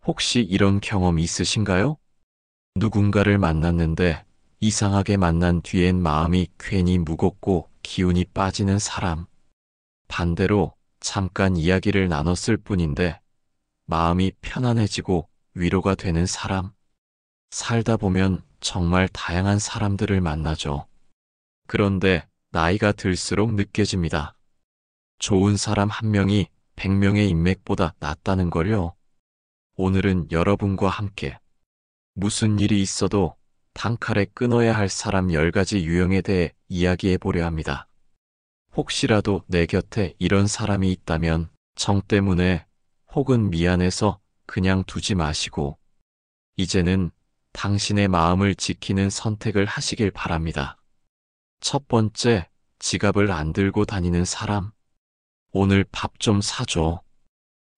혹시 이런 경험 있으신가요? 누군가를 만났는데 이상하게 만난 뒤엔 마음이 괜히 무겁고 기운이 빠지는 사람. 반대로 잠깐 이야기를 나눴을 뿐인데 마음이 편안해지고 위로가 되는 사람. 살다 보면 정말 다양한 사람들을 만나죠. 그런데 나이가 들수록 느껴집니다. 좋은 사람 한 명이 100명의 인맥보다 낫다는 걸요. 오늘은 여러분과 함께 무슨 일이 있어도 단칼에 끊어야 할 사람 10가지 유형에 대해 이야기해 보려 합니다. 혹시라도 내 곁에 이런 사람이 있다면 정 때문에 혹은 미안해서 그냥 두지 마시고 이제는 당신의 마음을 지키는 선택을 하시길 바랍니다. 첫 번째, 지갑을 안 들고 다니는 사람. 오늘 밥 좀 사줘.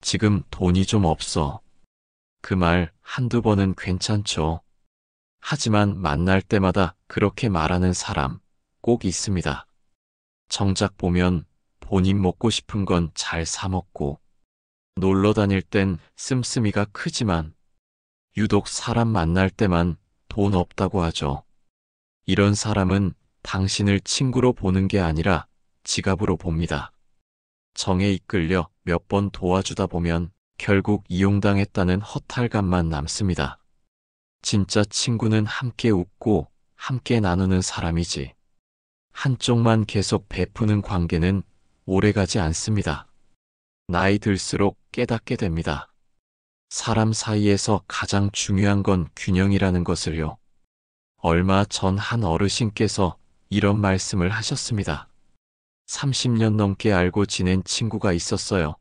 지금 돈이 좀 없어. 그 말 한두 번은 괜찮죠. 하지만 만날 때마다 그렇게 말하는 사람 꼭 있습니다. 정작 보면 본인 먹고 싶은 건 잘 사 먹고 놀러 다닐 땐 씀씀이가 크지만 유독 사람 만날 때만 돈 없다고 하죠. 이런 사람은 당신을 친구로 보는 게 아니라 지갑으로 봅니다. 정에 이끌려 몇 번 도와주다 보면 결국 이용당했다는 허탈감만 남습니다. 진짜 친구는 함께 웃고 함께 나누는 사람이지. 한쪽만 계속 베푸는 관계는 오래가지 않습니다. 나이 들수록 깨닫게 됩니다. 사람 사이에서 가장 중요한 건 균형이라는 것을요. 얼마 전 한 어르신께서 이런 말씀을 하셨습니다. 30년 넘게 알고 지낸 친구가 있었어요.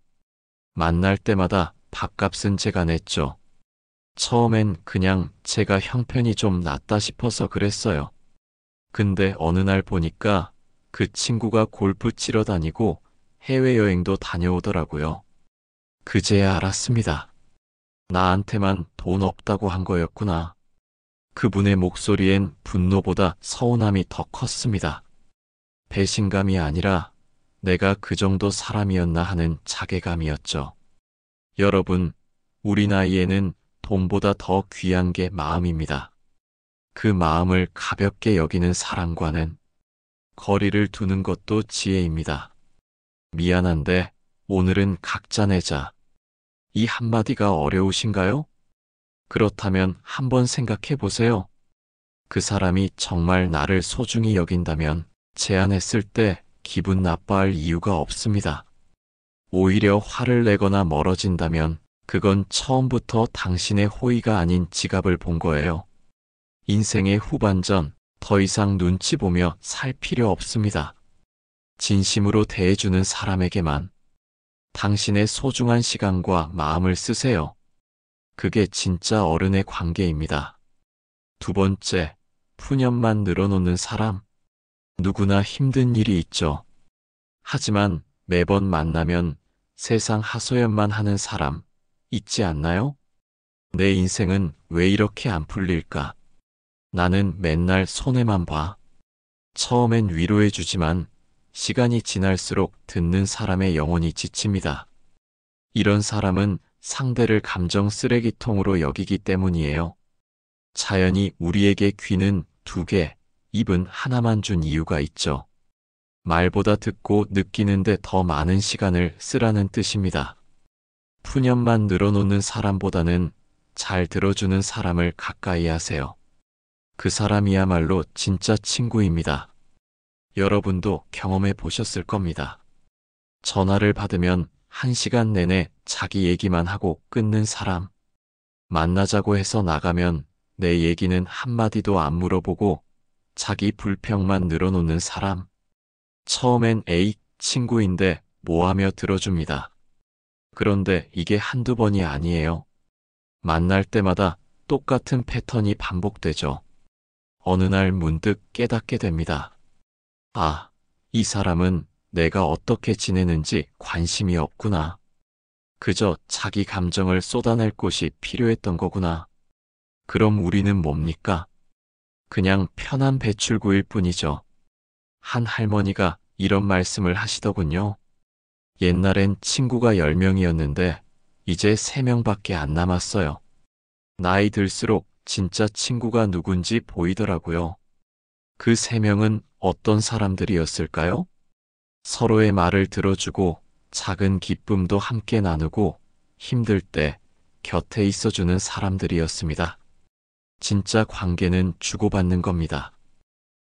만날 때마다 밥값은 제가 냈죠. 처음엔 그냥 제가 형편이 좀 낫다 싶어서 그랬어요. 근데 어느 날 보니까 그 친구가 골프 치러 다니고 해외여행도 다녀오더라고요. 그제야 알았습니다. 나한테만 돈 없다고 한 거였구나. 그분의 목소리엔 분노보다 서운함이 더 컸습니다. 배신감이 아니라 내가 그 정도 사람이었나 하는 자괴감이었죠. 여러분, 우리 나이에는 돈보다 더 귀한 게 마음입니다. 그 마음을 가볍게 여기는 사람과는 거리를 두는 것도 지혜입니다. 미안한데 오늘은 각자 내자. 이 한마디가 어려우신가요? 그렇다면 한번 생각해 보세요. 그 사람이 정말 나를 소중히 여긴다면 제안했을 때 기분 나빠할 이유가 없습니다. 오히려 화를 내거나 멀어진다면 그건 처음부터 당신의 호의가 아닌 지갑을 본 거예요. 인생의 후반전 더 이상 눈치 보며 살 필요 없습니다. 진심으로 대해주는 사람에게만 당신의 소중한 시간과 마음을 쓰세요. 그게 진짜 어른의 관계입니다. 두 번째, 푸념만 늘어놓는 사람. 누구나 힘든 일이 있죠. 하지만 매번 만나면 세상 하소연만 하는 사람 있지 않나요? 내 인생은 왜 이렇게 안 풀릴까? 나는 맨날 손해만 봐. 처음엔 위로해주지만 시간이 지날수록 듣는 사람의 영혼이 지칩니다. 이런 사람은 상대를 감정 쓰레기통으로 여기기 때문이에요. 자연히 우리에게 귀는 2개, 입은 하나만 준 이유가 있죠. 말보다 듣고 느끼는데 더 많은 시간을 쓰라는 뜻입니다. 푸념만 늘어놓는 사람보다는 잘 들어주는 사람을 가까이 하세요. 그 사람이야말로 진짜 친구입니다. 여러분도 경험해 보셨을 겁니다. 전화를 받으면 1시간 내내 자기 얘기만 하고 끊는 사람. 만나자고 해서 나가면 내 얘기는 한마디도 안 물어보고 자기 불평만 늘어놓는 사람. 처음엔 에이, 친구인데 뭐하며 들어줍니다. 그런데 이게 한두 번이 아니에요. 만날 때마다 똑같은 패턴이 반복되죠. 어느 날 문득 깨닫게 됩니다. 아, 이 사람은 내가 어떻게 지내는지 관심이 없구나. 그저 자기 감정을 쏟아낼 곳이 필요했던 거구나. 그럼 우리는 뭡니까? 그냥 편한 배출구일 뿐이죠. 한 할머니가 이런 말씀을 하시더군요. 옛날엔 친구가 10명이었는데 이제 3명밖에 안 남았어요. 나이 들수록 진짜 친구가 누군지 보이더라고요. 그 3명은 어떤 사람들이었을까요? 서로의 말을 들어주고 작은 기쁨도 함께 나누고 힘들 때 곁에 있어주는 사람들이었습니다. 진짜 관계는 주고받는 겁니다.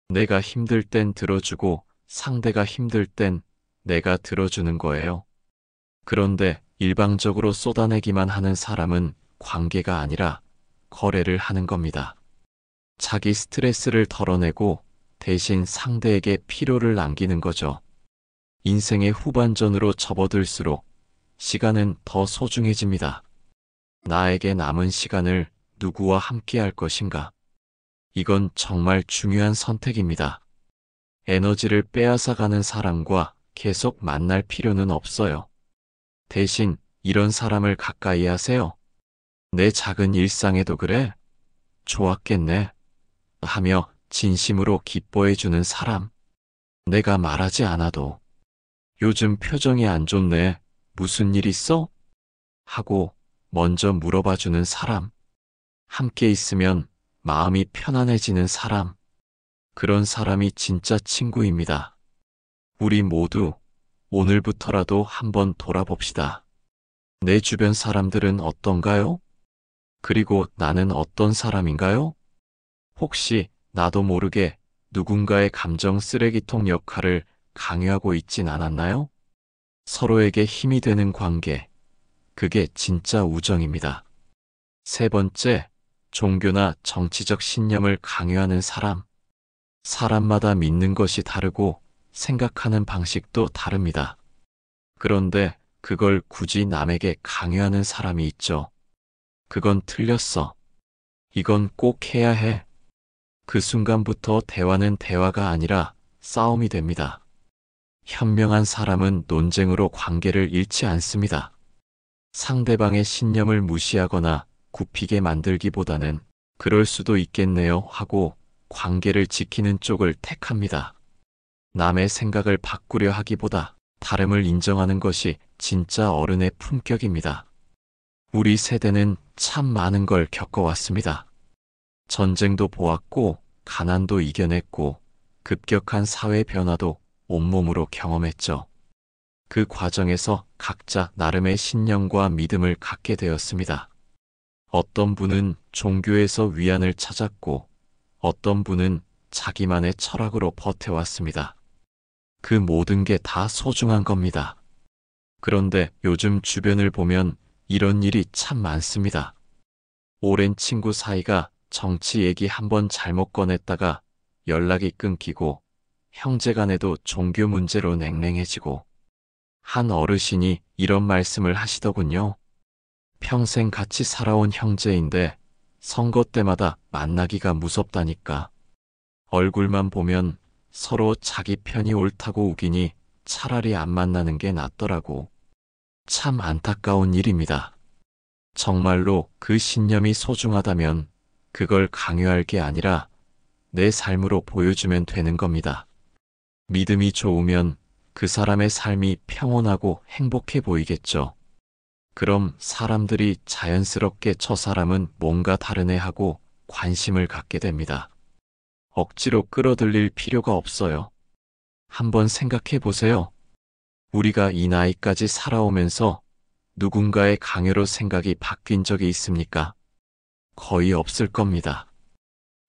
내가 힘들 땐 들어주고 상대가 힘들 땐 내가 들어주는 거예요. 그런데 일방적으로 쏟아내기만 하는 사람은 관계가 아니라 거래를 하는 겁니다. 자기 스트레스를 털어내고 대신 상대에게 피로를 남기는 거죠. 인생의 후반전으로 접어들수록 시간은 더 소중해집니다. 나에게 남은 시간을 누구와 함께 할 것인가? 이건 정말 중요한 선택입니다. 에너지를 빼앗아가는 사람과 계속 만날 필요는 없어요. 대신 이런 사람을 가까이 하세요. 내 작은 일상에도 그래? 좋았겠네. 하며 진심으로 기뻐해주는 사람. 내가 말하지 않아도 요즘 표정이 안 좋네. 무슨 일 있어? 하고 먼저 물어봐주는 사람. 함께 있으면 마음이 편안해지는 사람. 그런 사람이 진짜 친구입니다. 우리 모두 오늘부터라도 한번 돌아봅시다. 내 주변 사람들은 어떤가요? 그리고 나는 어떤 사람인가요? 혹시 나도 모르게 누군가의 감정 쓰레기통 역할을 강요하고 있진 않았나요? 서로에게 힘이 되는 관계. 그게 진짜 우정입니다. 3번째, 종교나 정치적 신념을 강요하는 사람. 사람마다 믿는 것이 다르고 생각하는 방식도 다릅니다. 그런데 그걸 굳이 남에게 강요하는 사람이 있죠. 그건 틀렸어. 이건 꼭 해야 해. 그 순간부터 대화는 대화가 아니라 싸움이 됩니다. 현명한 사람은 논쟁으로 관계를 잃지 않습니다. 상대방의 신념을 무시하거나 굽히게 만들기보다는 그럴 수도 있겠네요 하고 관계를 지키는 쪽을 택합니다. 남의 생각을 바꾸려 하기보다 다름을 인정하는 것이 진짜 어른의 품격입니다. 우리 세대는 참 많은 걸 겪어왔습니다. 전쟁도 보았고, 가난도 이겨냈고, 급격한 사회 변화도 온몸으로 경험했죠. 그 과정에서 각자 나름의 신념과 믿음을 갖게 되었습니다. 어떤 분은 종교에서 위안을 찾았고, 어떤 분은 자기만의 철학으로 버텨왔습니다. 그 모든 게 다 소중한 겁니다. 그런데 요즘 주변을 보면 이런 일이 참 많습니다. 오랜 친구 사이가 정치 얘기 한번 잘못 꺼냈다가 연락이 끊기고 형제간에도 종교 문제로 냉랭해지고 한 어르신이 이런 말씀을 하시더군요. 평생 같이 살아온 형제인데 선거 때마다 만나기가 무섭다니까. 얼굴만 보면 서로 자기 편이 옳다고 우기니 차라리 안 만나는 게 낫더라고. 참 안타까운 일입니다. 정말로 그 신념이 소중하다면 그걸 강요할 게 아니라 내 삶으로 보여주면 되는 겁니다. 믿음이 좋으면 그 사람의 삶이 평온하고 행복해 보이겠죠. 그럼 사람들이 자연스럽게 저 사람은 뭔가 다르네 하고 관심을 갖게 됩니다. 억지로 끌어들일 필요가 없어요. 한번 생각해 보세요. 우리가 이 나이까지 살아오면서 누군가의 강요로 생각이 바뀐 적이 있습니까? 거의 없을 겁니다.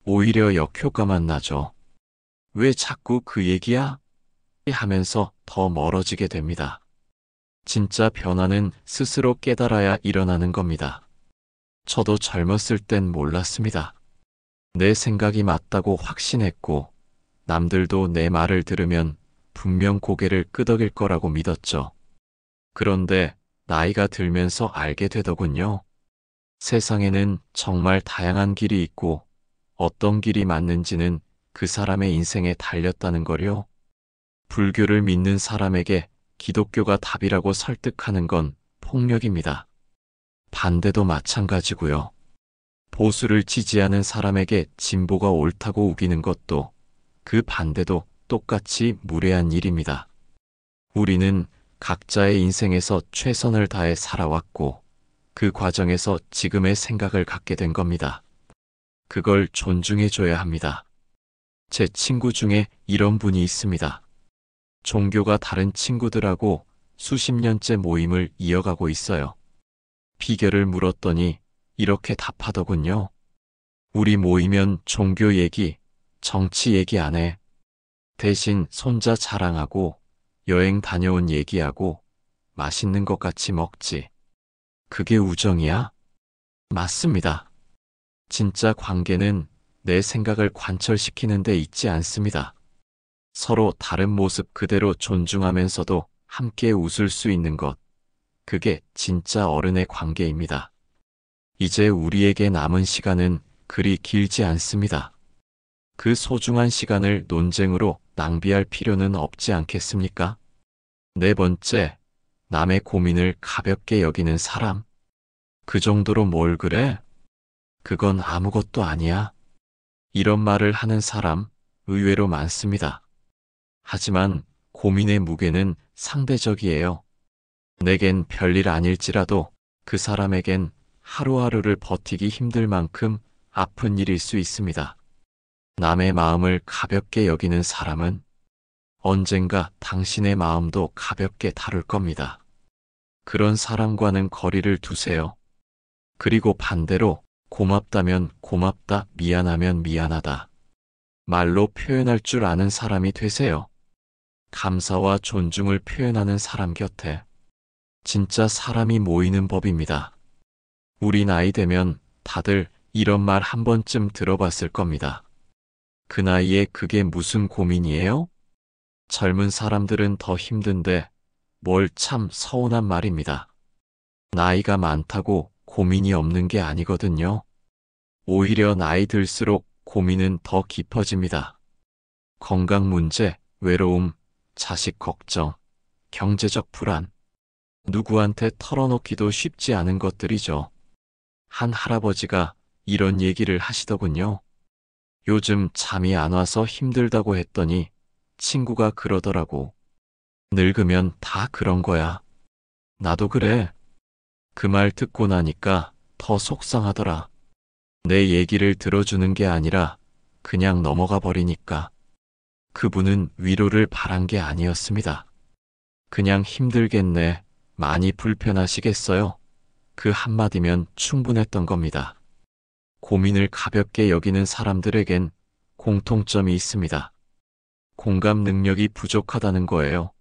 오히려 역효과만 나죠. 왜 자꾸 그 얘기야? 하면서 더 멀어지게 됩니다. 진짜 변화는 스스로 깨달아야 일어나는 겁니다. 저도 젊었을 땐 몰랐습니다. 내 생각이 맞다고 확신했고 남들도 내 말을 들으면 분명 고개를 끄덕일 거라고 믿었죠. 그런데 나이가 들면서 알게 되더군요. 세상에는 정말 다양한 길이 있고 어떤 길이 맞는지는 그 사람의 인생에 달렸다는 거요. 불교를 믿는 사람에게 기독교가 답이라고 설득하는 건 폭력입니다. 반대도 마찬가지고요. 보수를 지지하는 사람에게 진보가 옳다고 우기는 것도 그 반대도 똑같이 무례한 일입니다. 우리는 각자의 인생에서 최선을 다해 살아왔고 그 과정에서 지금의 생각을 갖게 된 겁니다. 그걸 존중해 줘야 합니다. 제 친구 중에 이런 분이 있습니다. 종교가 다른 친구들하고 수십 년째 모임을 이어가고 있어요. 비결을 물었더니 이렇게 답하더군요. 우리 모이면 종교 얘기, 정치 얘기 안 해. 대신 손자 자랑하고 여행 다녀온 얘기하고 맛있는 것 같이 먹지. 그게 우정이야? 맞습니다. 진짜 관계는 내 생각을 관철시키는 데 있지 않습니다. 서로 다른 모습 그대로 존중하면서도 함께 웃을 수 있는 것. 그게 진짜 어른의 관계입니다. 이제 우리에게 남은 시간은 그리 길지 않습니다. 그 소중한 시간을 논쟁으로 낭비할 필요는 없지 않겠습니까? 네 번째, 남의 고민을 가볍게 여기는 사람. 그 정도로 뭘 그래? 그건 아무것도 아니야. 이런 말을 하는 사람 의외로 많습니다. 하지만 고민의 무게는 상대적이에요. 내겐 별일 아닐지라도 그 사람에겐 하루하루를 버티기 힘들 만큼 아픈 일일 수 있습니다. 남의 마음을 가볍게 여기는 사람은 언젠가 당신의 마음도 가볍게 다룰 겁니다. 그런 사람과는 거리를 두세요. 그리고 반대로 고맙다면 고맙다, 미안하면 미안하다. 말로 표현할 줄 아는 사람이 되세요. 감사와 존중을 표현하는 사람 곁에 진짜 사람이 모이는 법입니다. 우리 나이 되면 다들 이런 말 한 번쯤 들어봤을 겁니다. 그 나이에 그게 무슨 고민이에요? 젊은 사람들은 더 힘든데 뭘 참 서운한 말입니다. 나이가 많다고 고민이 없는 게 아니거든요. 오히려 나이 들수록 고민은 더 깊어집니다. 건강 문제, 외로움, 자식 걱정, 경제적 불안. 누구한테 털어놓기도 쉽지 않은 것들이죠. 한 할아버지가 이런 얘기를 하시더군요. 요즘 잠이 안 와서 힘들다고 했더니 친구가 그러더라고. 늙으면 다 그런 거야. 나도 그래. 그 말 듣고 나니까 더 속상하더라. 내 얘기를 들어주는 게 아니라 그냥 넘어가 버리니까. 그분은 위로를 바란 게 아니었습니다. 그냥 힘들겠네, 많이 불편하시겠어요. 그 한마디면 충분했던 겁니다. 고민을 가볍게 여기는 사람들에겐 공통점이 있습니다. 공감 능력이 부족하다는 거예요.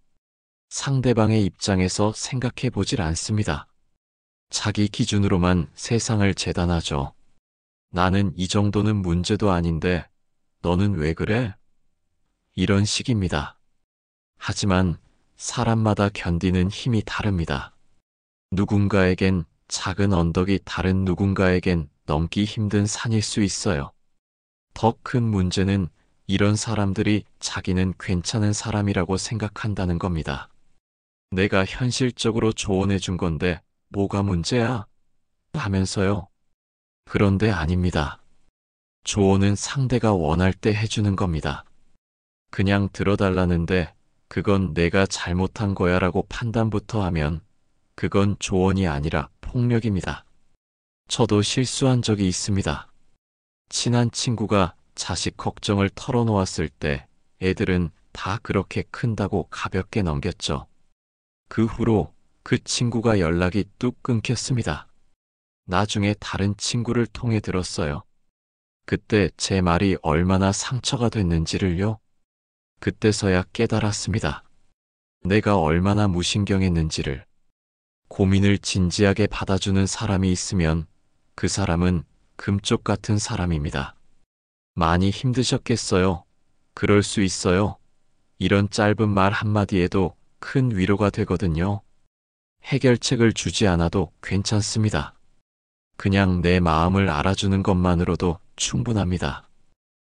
상대방의 입장에서 생각해 보질 않습니다. 자기 기준으로만 세상을 재단하죠. 나는 이 정도는 문제도 아닌데 너는 왜 그래? 이런 식입니다. 하지만 사람마다 견디는 힘이 다릅니다. 누군가에겐 작은 언덕이 다른 누군가에겐 넘기 힘든 산일 수 있어요. 더 큰 문제는 이런 사람들이 자기는 괜찮은 사람이라고 생각한다는 겁니다. 내가 현실적으로 조언해 준 건데 뭐가 문제야? 하면서요. 그런데 아닙니다. 조언은 상대가 원할 때 해주는 겁니다. 그냥 들어달라는데 그건 내가 잘못한 거야 라고 판단부터 하면 그건 조언이 아니라 폭력입니다. 저도 실수한 적이 있습니다. 친한 친구가 자식 걱정을 털어놓았을 때 애들은 다 그렇게 큰다고 가볍게 넘겼죠. 그 후로 그 친구가 연락이 뚝 끊겼습니다. 나중에 다른 친구를 통해 들었어요. 그때 제 말이 얼마나 상처가 됐는지를요. 그때서야 깨달았습니다. 내가 얼마나 무신경했는지를. 고민을 진지하게 받아주는 사람이 있으면 그 사람은 금쪽 같은 사람입니다. 많이 힘드셨겠어요. 그럴 수 있어요. 이런 짧은 말 한마디에도 큰 위로가 되거든요. 해결책을 주지 않아도 괜찮습니다. 그냥 내 마음을 알아주는 것만으로도 충분합니다.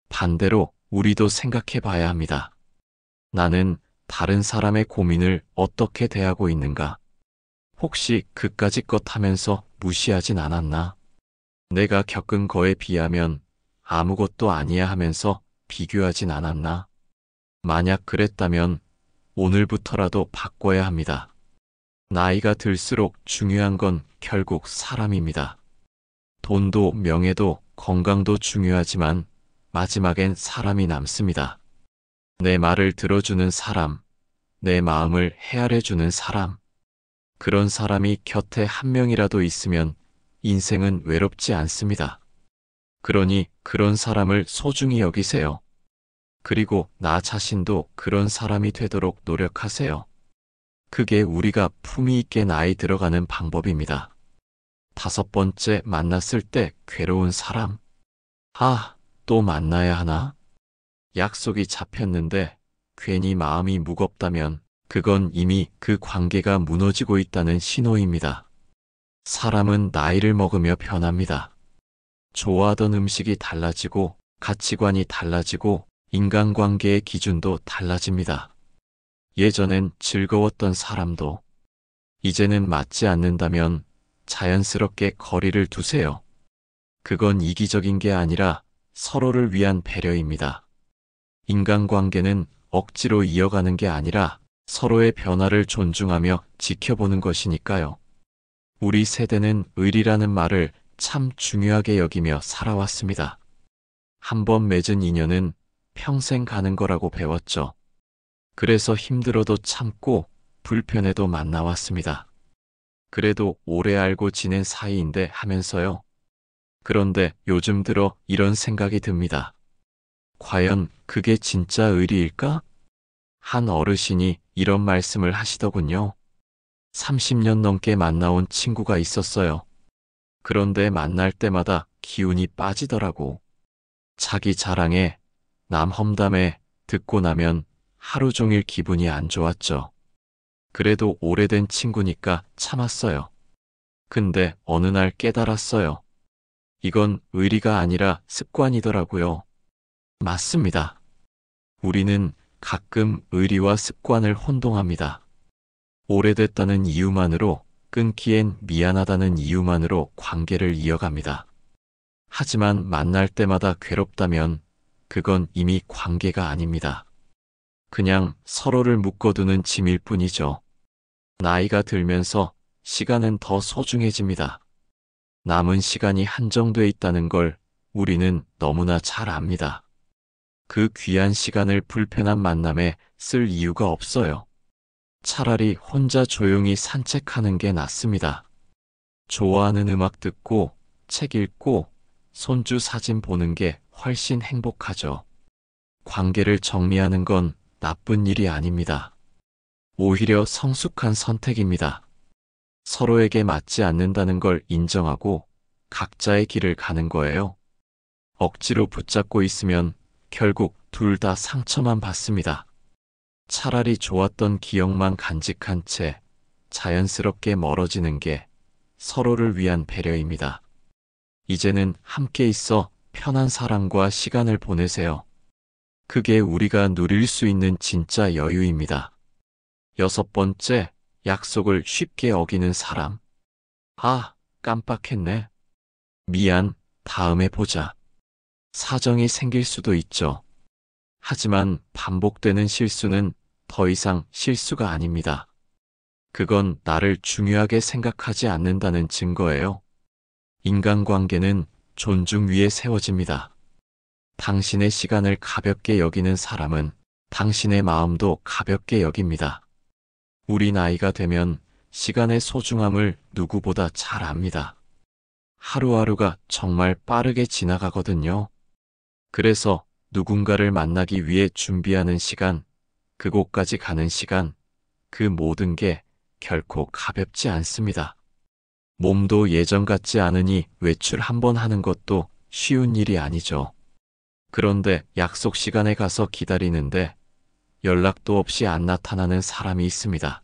반대로 우리도 생각해 봐야 합니다. 나는 다른 사람의 고민을 어떻게 대하고 있는가? 혹시 그까짓 것 하면서 무시하진 않았나? 내가 겪은 거에 비하면 아무것도 아니야 하면서 비교하진 않았나? 만약 그랬다면 오늘부터라도 바꿔야 합니다. 나이가 들수록 중요한 건 결국 사람입니다. 돈도 명예도 건강도 중요하지만 마지막엔 사람이 남습니다. 내 말을 들어주는 사람, 내 마음을 헤아려주는 사람. 그런 사람이 곁에 한 명이라도 있으면 인생은 외롭지 않습니다. 그러니 그런 사람을 소중히 여기세요. 그리고 나 자신도 그런 사람이 되도록 노력하세요. 그게 우리가 품위 있게 나이 들어가는 방법입니다. 5번째, 만났을 때 괴로운 사람. 아, 또 만나야 하나? 약속이 잡혔는데 괜히 마음이 무겁다면 그건 이미 그 관계가 무너지고 있다는 신호입니다. 사람은 나이를 먹으며 변합니다. 좋아하던 음식이 달라지고 가치관이 달라지고 인간관계의 기준도 달라집니다. 예전엔 즐거웠던 사람도 이제는 맞지 않는다면 자연스럽게 거리를 두세요. 그건 이기적인 게 아니라 서로를 위한 배려입니다. 인간관계는 억지로 이어가는 게 아니라 서로의 변화를 존중하며 지켜보는 것이니까요. 우리 세대는 의리라는 말을 참 중요하게 여기며 살아왔습니다. 한번 맺은 인연은 평생 가는 거라고 배웠죠. 그래서 힘들어도 참고 불편해도 만나왔습니다. 그래도 오래 알고 지낸 사이인데 하면서요. 그런데 요즘 들어 이런 생각이 듭니다. 과연 그게 진짜 의리일까? 한 어르신이 이런 말씀을 하시더군요. 30년 넘게 만나온 친구가 있었어요. 그런데 만날 때마다 기운이 빠지더라고. 자기 자랑에, 남 험담에 듣고 나면 하루 종일 기분이 안 좋았죠. 그래도 오래된 친구니까 참았어요. 근데 어느 날 깨달았어요. 이건 의리가 아니라 습관이더라고요. 맞습니다. 우리는 가끔 의리와 습관을 혼동합니다. 오래됐다는 이유만으로, 끊기엔 미안하다는 이유만으로 관계를 이어갑니다. 하지만 만날 때마다 괴롭다면 그건 이미 관계가 아닙니다. 그냥 서로를 묶어두는 짐일 뿐이죠. 나이가 들면서 시간은 더 소중해집니다. 남은 시간이 한정돼 있다는 걸 우리는 너무나 잘 압니다. 그 귀한 시간을 불편한 만남에 쓸 이유가 없어요. 차라리 혼자 조용히 산책하는 게 낫습니다. 좋아하는 음악 듣고, 책 읽고, 손주 사진 보는 게 훨씬 행복하죠. 관계를 정리하는 건 나쁜 일이 아닙니다. 오히려 성숙한 선택입니다. 서로에게 맞지 않는다는 걸 인정하고 각자의 길을 가는 거예요. 억지로 붙잡고 있으면 결국 둘 다 상처만 받습니다. 차라리 좋았던 기억만 간직한 채 자연스럽게 멀어지는 게 서로를 위한 배려입니다. 이제는 함께 있어 편한 사람과 시간을 보내세요. 그게 우리가 누릴 수 있는 진짜 여유입니다. 6번째, 약속을 쉽게 어기는 사람. 아, 깜빡했네. 미안, 다음에 보자. 사정이 생길 수도 있죠. 하지만 반복되는 실수는 더 이상 실수가 아닙니다. 그건 나를 중요하게 생각하지 않는다는 증거예요. 인간관계는 존중 위에 세워집니다. 당신의 시간을 가볍게 여기는 사람은 당신의 마음도 가볍게 여깁니다. 우리 나이가 되면 시간의 소중함을 누구보다 잘 압니다. 하루하루가 정말 빠르게 지나가거든요. 그래서 누군가를 만나기 위해 준비하는 시간, 그곳까지 가는 시간, 그 모든 게 결코 가볍지 않습니다. 몸도 예전 같지 않으니 외출 한번 하는 것도 쉬운 일이 아니죠. 그런데 약속 시간에 가서 기다리는데 연락도 없이 안 나타나는 사람이 있습니다.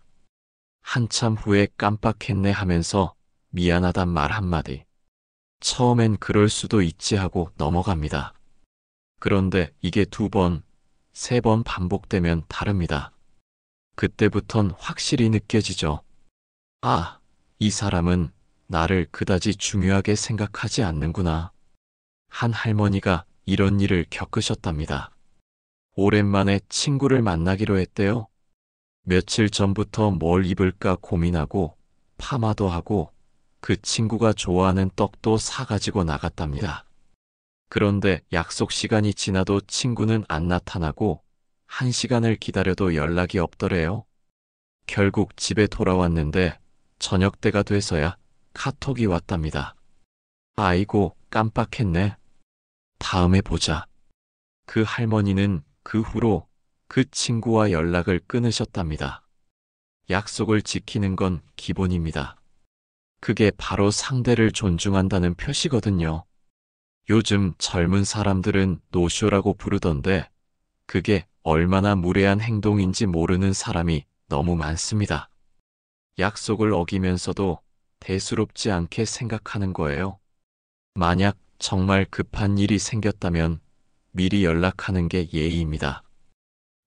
한참 후에 깜빡했네 하면서 미안하단 말 한마디. 처음엔 그럴 수도 있지 하고 넘어갑니다. 그런데 이게 2번, 3번 반복되면 다릅니다. 그때부턴 확실히 느껴지죠. 아, 이 사람은 나를 그다지 중요하게 생각하지 않는구나. 한 할머니가 이런 일을 겪으셨답니다. 오랜만에 친구를 만나기로 했대요. 며칠 전부터 뭘 입을까 고민하고 파마도 하고 그 친구가 좋아하는 떡도 사가지고 나갔답니다. 그런데 약속 시간이 지나도 친구는 안 나타나고 1시간을 기다려도 연락이 없더래요. 결국 집에 돌아왔는데 저녁 때가 돼서야 카톡이 왔답니다. 아이고, 깜빡했네. 다음에 보자. 그 할머니는 그 후로 그 친구와 연락을 끊으셨답니다. 약속을 지키는 건 기본입니다. 그게 바로 상대를 존중한다는 표시거든요. 요즘 젊은 사람들은 노쇼라고 부르던데 그게 얼마나 무례한 행동인지 모르는 사람이 너무 많습니다. 약속을 어기면서도 대수롭지 않게 생각하는 거예요. 만약 정말 급한 일이 생겼다면 미리 연락하는 게 예의입니다.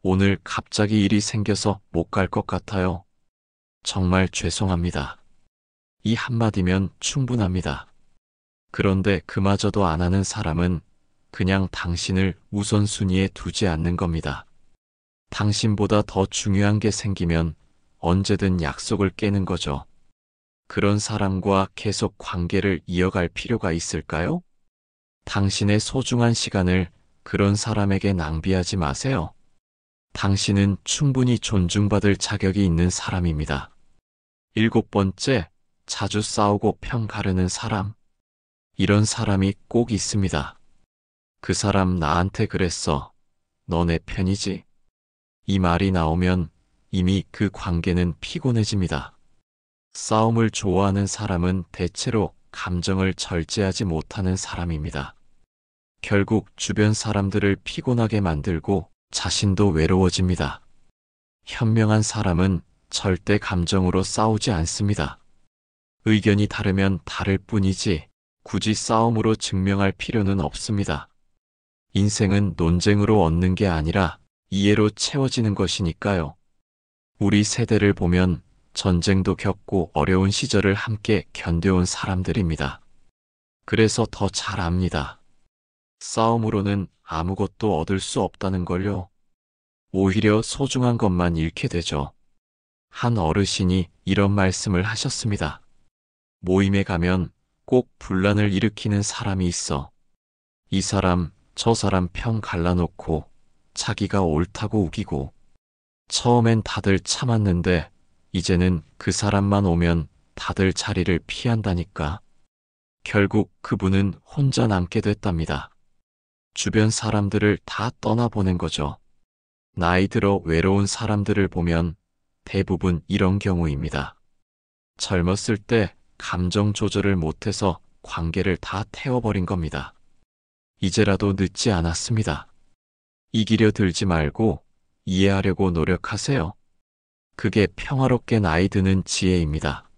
오늘 갑자기 일이 생겨서 못 갈 것 같아요. 정말 죄송합니다. 이 한마디면 충분합니다. 그런데 그마저도 안 하는 사람은 그냥 당신을 우선순위에 두지 않는 겁니다. 당신보다 더 중요한 게 생기면 언제든 약속을 깨는 거죠. 그런 사람과 계속 관계를 이어갈 필요가 있을까요? 당신의 소중한 시간을 그런 사람에게 낭비하지 마세요. 당신은 충분히 존중받을 자격이 있는 사람입니다. 7번째, 자주 싸우고 편 가르는 사람. 이런 사람이 꼭 있습니다. 그 사람 나한테 그랬어. 너 내 편이지? 이 말이 나오면 이미 그 관계는 피곤해집니다. 싸움을 좋아하는 사람은 대체로 감정을 절제하지 못하는 사람입니다. 결국 주변 사람들을 피곤하게 만들고 자신도 외로워집니다. 현명한 사람은 절대 감정으로 싸우지 않습니다. 의견이 다르면 다를 뿐이지 굳이 싸움으로 증명할 필요는 없습니다. 인생은 논쟁으로 얻는 게 아니라 이해로 채워지는 것이니까요. 우리 세대를 보면 전쟁도 겪고 어려운 시절을 함께 견뎌온 사람들입니다. 그래서 더 잘 압니다. 싸움으로는 아무것도 얻을 수 없다는 걸요. 오히려 소중한 것만 잃게 되죠. 한 어르신이 이런 말씀을 하셨습니다. 모임에 가면 꼭 분란을 일으키는 사람이 있어. 이 사람, 저 사람 편 갈라놓고 자기가 옳다고 우기고 처음엔 다들 참았는데 이제는 그 사람만 오면 다들 자리를 피한다니까. 결국 그분은 혼자 남게 됐답니다. 주변 사람들을 다 떠나보낸 거죠. 나이 들어 외로운 사람들을 보면 대부분 이런 경우입니다. 젊었을 때 감정 조절을 못해서 관계를 다 태워버린 겁니다. 이제라도 늦지 않았습니다. 이기려 들지 말고 이해하려고 노력하세요. 그게 평화롭게 나이 드는 지혜입니다.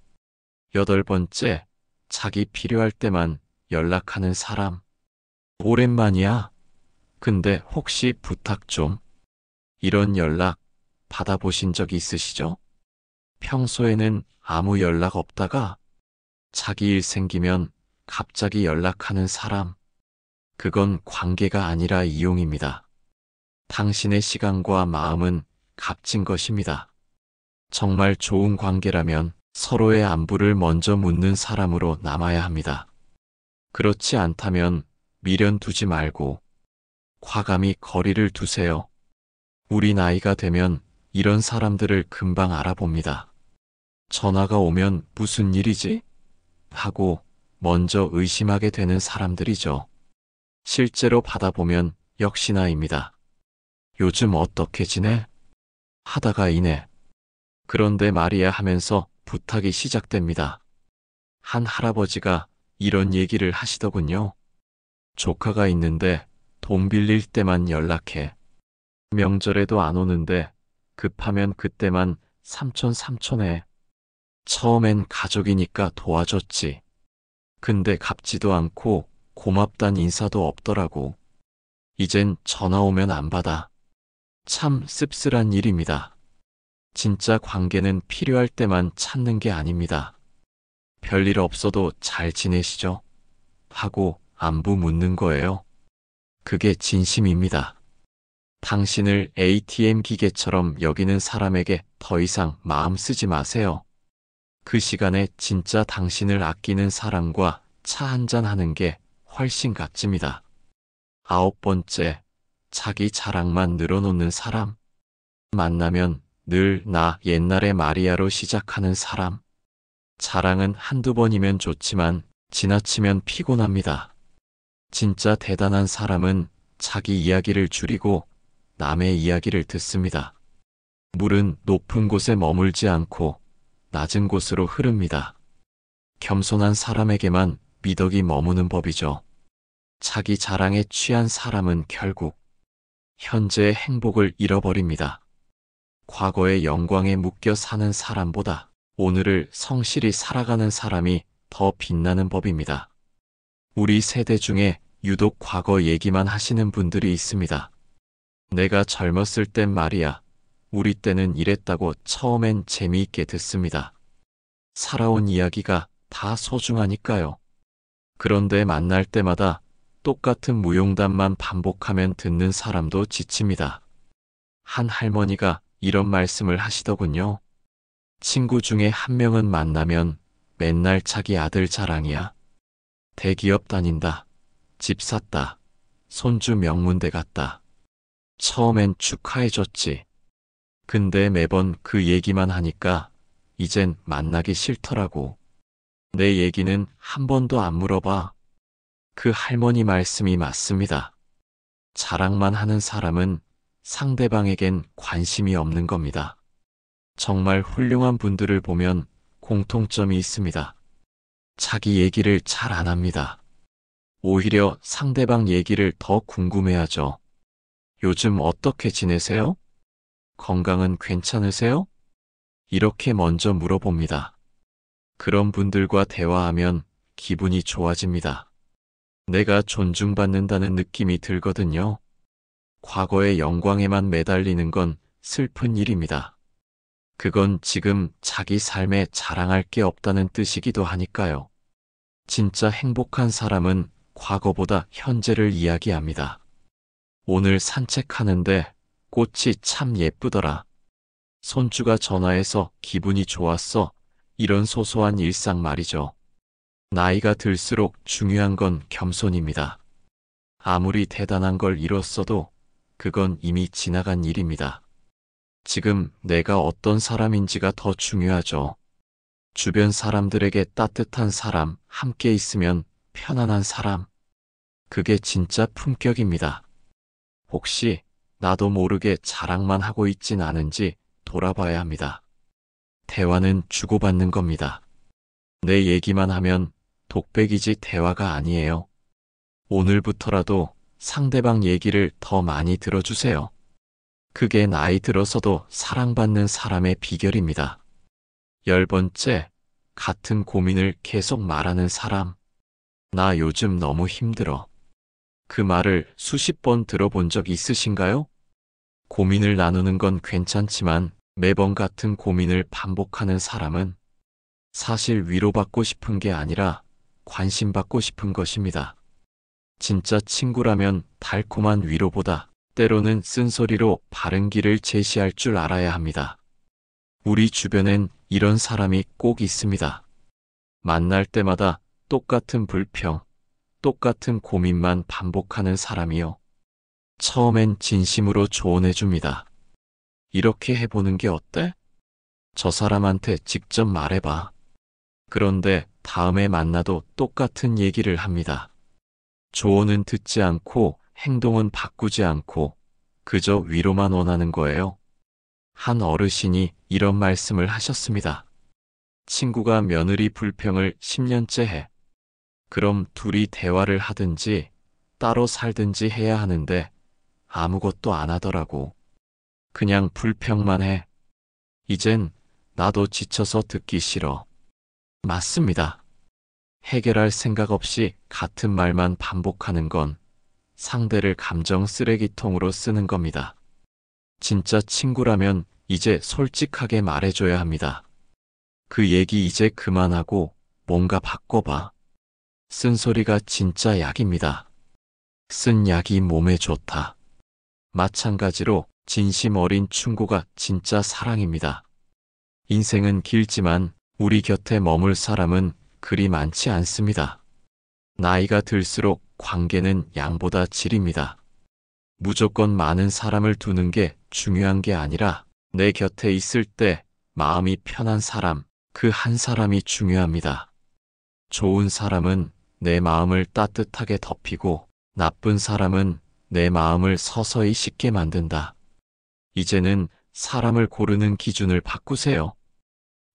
8번째, 자기 필요할 때만 연락하는 사람. 오랜만이야. 근데 혹시 부탁 좀. 이런 연락 받아보신 적 있으시죠? 평소에는 아무 연락 없다가 자기 일 생기면 갑자기 연락하는 사람. 그건 관계가 아니라 이용입니다. 당신의 시간과 마음은 값진 것입니다. 정말 좋은 관계라면 서로의 안부를 먼저 묻는 사람으로 남아야 합니다. 그렇지 않다면 미련 두지 말고 과감히 거리를 두세요. 우리 나이가 되면 이런 사람들을 금방 알아봅니다. 전화가 오면 무슨 일이지? 하고 먼저 의심하게 되는 사람들이죠. 실제로 받아보면 역시나입니다. 요즘 어떻게 지내? 하다가 이내. 그런데 말이야 하면서 부탁이 시작됩니다. 한 할아버지가 이런 얘기를 하시더군요. 조카가 있는데 돈 빌릴 때만 연락해. 명절에도 안 오는데 급하면 그때만 삼촌해. 처음엔 가족이니까 도와줬지. 근데 갚지도 않고 고맙단 인사도 없더라고. 이젠 전화 오면 안 받아. 참 씁쓸한 일입니다. 진짜 관계는 필요할 때만 찾는 게 아닙니다. 별일 없어도 잘 지내시죠? 하고 안부 묻는 거예요. 그게 진심입니다. 당신을 ATM 기계처럼 여기는 사람에게 더 이상 마음 쓰지 마세요. 그 시간에 진짜 당신을 아끼는 사람과 차 한잔 하는 게 훨씬 값집니다. 9번째, 자기 자랑만 늘어놓는 사람. 만나면 늘 나 옛날의 마리아로 시작하는 사람. 자랑은 한두 번이면 좋지만 지나치면 피곤합니다. 진짜 대단한 사람은 자기 이야기를 줄이고 남의 이야기를 듣습니다. 물은 높은 곳에 머물지 않고 낮은 곳으로 흐릅니다. 겸손한 사람에게만 미덕이 머무는 법이죠. 자기 자랑에 취한 사람은 결국 현재의 행복을 잃어버립니다. 과거의 영광에 묶여 사는 사람보다 오늘을 성실히 살아가는 사람이 더 빛나는 법입니다. 우리 세대 중에 유독 과거 얘기만 하시는 분들이 있습니다. 내가 젊었을 땐 말이야, 우리 때는 이랬다고 처음엔 재미있게 듣습니다. 살아온 이야기가 다 소중하니까요. 그런데 만날 때마다 똑같은 무용담만 반복하면 듣는 사람도 지칩니다. 한 할머니가 이런 말씀을 하시더군요. 친구 중에 한 명은 만나면 맨날 자기 아들 자랑이야. 대기업 다닌다. 집 샀다. 손주 명문대 갔다. 처음엔 축하해줬지. 근데 매번 그 얘기만 하니까 이젠 만나기 싫더라고. 내 얘기는 한 번도 안 물어봐. 그 할머니 말씀이 맞습니다. 자랑만 하는 사람은 상대방에겐 관심이 없는 겁니다. 정말 훌륭한 분들을 보면 공통점이 있습니다. 자기 얘기를 잘 안 합니다. 오히려 상대방 얘기를 더 궁금해하죠. 요즘 어떻게 지내세요? 건강은 괜찮으세요? 이렇게 먼저 물어봅니다. 그런 분들과 대화하면 기분이 좋아집니다. 내가 존중받는다는 느낌이 들거든요. 과거의 영광에만 매달리는 건 슬픈 일입니다. 그건 지금 자기 삶에 자랑할 게 없다는 뜻이기도 하니까요. 진짜 행복한 사람은 과거보다 현재를 이야기합니다. 오늘 산책하는데 꽃이 참 예쁘더라. 손주가 전화해서 기분이 좋았어. 이런 소소한 일상 말이죠. 나이가 들수록 중요한 건 겸손입니다. 아무리 대단한 걸 이뤘어도 그건 이미 지나간 일입니다. 지금 내가 어떤 사람인지가 더 중요하죠. 주변 사람들에게 따뜻한 사람, 함께 있으면 편안한 사람. 그게 진짜 품격입니다. 혹시 나도 모르게 자랑만 하고 있진 않은지 돌아봐야 합니다. 대화는 주고받는 겁니다. 내 얘기만 하면 독백이지 대화가 아니에요. 오늘부터라도 상대방 얘기를 더 많이 들어주세요. 그게 나이 들어서도 사랑받는 사람의 비결입니다. 10번째, 같은 고민을 계속 말하는 사람. 나 요즘 너무 힘들어. 그 말을 수십 번 들어본 적 있으신가요? 고민을 나누는 건 괜찮지만 매번 같은 고민을 반복하는 사람은 사실 위로받고 싶은 게 아니라 관심받고 싶은 것입니다. 진짜 친구라면 달콤한 위로보다 때로는 쓴소리로 바른 길을 제시할 줄 알아야 합니다. 우리 주변엔 이런 사람이 꼭 있습니다. 만날 때마다 똑같은 불평, 똑같은 고민만 반복하는 사람이요. 처음엔 진심으로 조언해줍니다. 이렇게 해보는 게 어때? 저 사람한테 직접 말해봐. 그런데 다음에 만나도 똑같은 얘기를 합니다. 조언은 듣지 않고 행동은 바꾸지 않고 그저 위로만 원하는 거예요. 한 어르신이 이런 말씀을 하셨습니다. 친구가 며느리 불평을 10년째 해. 그럼 둘이 대화를 하든지 따로 살든지 해야 하는데 아무것도 안 하더라고. 그냥 불평만 해. 이젠 나도 지쳐서 듣기 싫어. 맞습니다. 해결할 생각 없이 같은 말만 반복하는 건 상대를 감정 쓰레기통으로 쓰는 겁니다. 진짜 친구라면 이제 솔직하게 말해줘야 합니다. 그 얘기 이제 그만하고 뭔가 바꿔봐. 쓴소리가 진짜 약입니다. 쓴 약이 몸에 좋다. 마찬가지로 진심 어린 충고가 진짜 사랑입니다. 인생은 길지만 우리 곁에 머물 사람은 그리 많지 않습니다. 나이가 들수록 관계는 양보다 질입니다. 무조건 많은 사람을 두는 게 중요한 게 아니라 내 곁에 있을 때 마음이 편한 사람, 그 한 사람이 중요합니다. 좋은 사람은 내 마음을 따뜻하게 덮이고 나쁜 사람은 내 마음을 서서히 식게 만든다. 이제는 사람을 고르는 기준을 바꾸세요.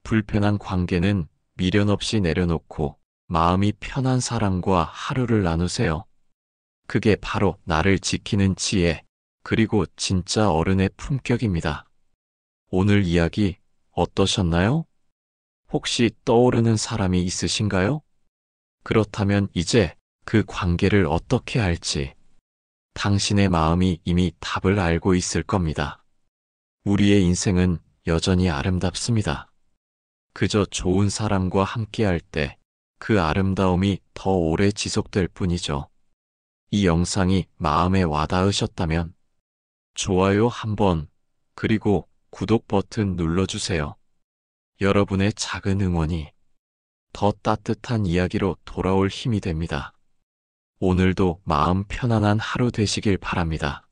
불편한 관계는 미련 없이 내려놓고 마음이 편한 사람과 하루를 나누세요. 그게 바로 나를 지키는 지혜, 그리고 진짜 어른의 품격입니다. 오늘 이야기 어떠셨나요? 혹시 떠오르는 사람이 있으신가요? 그렇다면 이제 그 관계를 어떻게 할지 당신의 마음이 이미 답을 알고 있을 겁니다. 우리의 인생은 여전히 아름답습니다. 그저 좋은 사람과 함께할 때 그 아름다움이 더 오래 지속될 뿐이죠. 이 영상이 마음에 와닿으셨다면 좋아요 한번, 그리고 구독 버튼 눌러주세요. 여러분의 작은 응원이 더 따뜻한 이야기로 돌아올 힘이 됩니다. 오늘도 마음 편안한 하루 되시길 바랍니다.